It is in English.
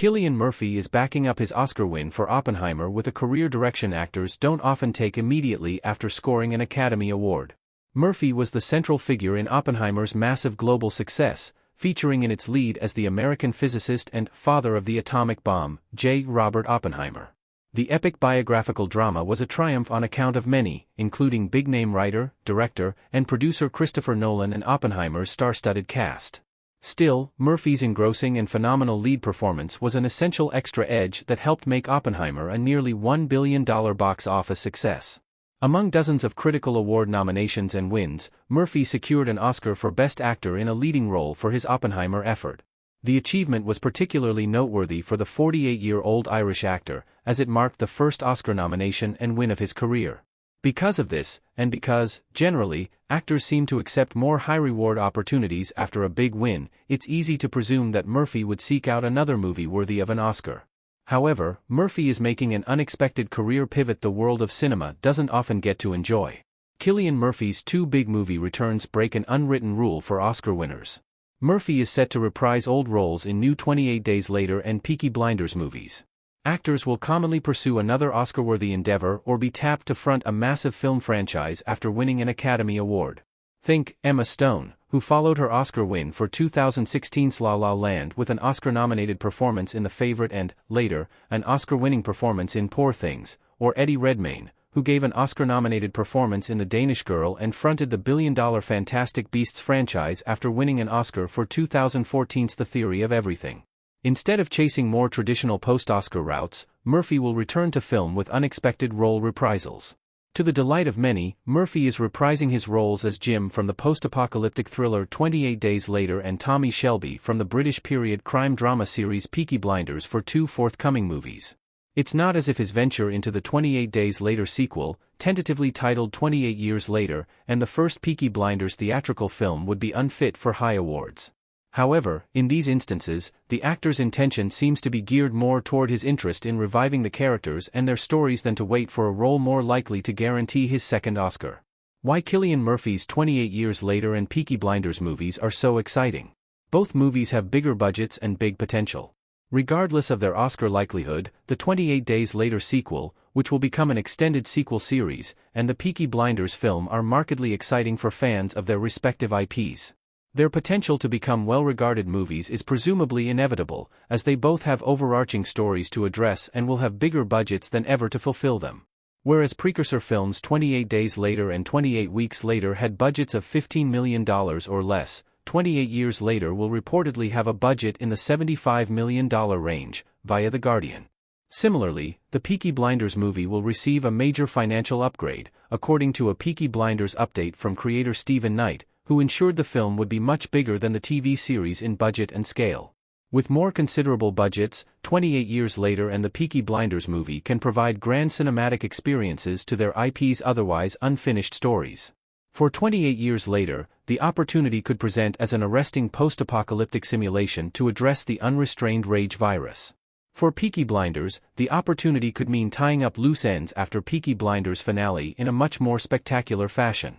Cillian Murphy is backing up his Oscar win for Oppenheimer with a career direction actors don't often take immediately after scoring an Academy Award. Murphy was the central figure in Oppenheimer's massive global success, featuring in its lead as the American physicist and father of the atomic bomb, J. Robert Oppenheimer. The epic biographical drama was a triumph on account of many, including big-name writer, director, and producer Christopher Nolan and Oppenheimer's star-studded cast. Still, Murphy's engrossing and phenomenal lead performance was an essential extra edge that helped make Oppenheimer a nearly $1 billion box office success. Among dozens of critical award nominations and wins, Murphy secured an Oscar for Best Actor in a leading role for his Oppenheimer effort. The achievement was particularly noteworthy for the 48-year-old Irish actor, as it marked the first Oscar nomination and win of his career. Because of this, and because, generally, actors seem to accept more high-reward opportunities after a big win, it's easy to presume that Murphy would seek out another movie worthy of an Oscar. However, Murphy is making an unexpected career pivot the world of cinema doesn't often get to enjoy. Cillian Murphy's two big movie returns break an unwritten rule for Oscar winners. Murphy is set to reprise old roles in new 28 Days Later and Peaky Blinders movies. Actors will commonly pursue another Oscar-worthy endeavor or be tapped to front a massive film franchise after winning an Academy Award. Think Emma Stone, who followed her Oscar win for 2016's La La Land with an Oscar-nominated performance in The Favorite and, later, an Oscar-winning performance in Poor Things, or Eddie Redmayne, who gave an Oscar-nominated performance in The Danish Girl and fronted the billion-dollar Fantastic Beasts franchise after winning an Oscar for 2014's The Theory of Everything. Instead of chasing more traditional post-Oscar routes, Murphy will return to film with unexpected role reprisals. To the delight of many, Murphy is reprising his roles as Jim from the post-apocalyptic thriller 28 Days Later and Tommy Shelby from the British period crime drama series Peaky Blinders for two forthcoming movies. It's not as if his venture into the 28 Days Later sequel, tentatively titled 28 Years Later, and the first Peaky Blinders theatrical film would be unfit for high awards. However, in these instances, the actor's intention seems to be geared more toward his interest in reviving the characters and their stories than to wait for a role more likely to guarantee his second Oscar. Why Cillian Murphy's 28 Years Later and Peaky Blinders movies are so exciting. Both movies have bigger budgets and big potential. Regardless of their Oscar likelihood, the 28 Days Later sequel, which will become an extended sequel series, and the Peaky Blinders film are markedly exciting for fans of their respective IPs. Their potential to become well-regarded movies is presumably inevitable, as they both have overarching stories to address and will have bigger budgets than ever to fulfill them. Whereas precursor films 28 Days Later and 28 Weeks Later had budgets of $15 million or less, 28 Years Later will reportedly have a budget in the $75 million range, via The Guardian. Similarly, the Peaky Blinders movie will receive a major financial upgrade, according to a Peaky Blinders update from creator Stephen Knight, who ensured the film would be much bigger than the TV series in budget and scale. With more considerable budgets, 28 Years Later and the Peaky Blinders movie can provide grand cinematic experiences to their IP's otherwise unfinished stories. For 28 Years Later, the opportunity could present as an arresting post-apocalyptic simulation to address the unrestrained rage virus. For Peaky Blinders, the opportunity could mean tying up loose ends after Peaky Blinders' finale in a much more spectacular fashion.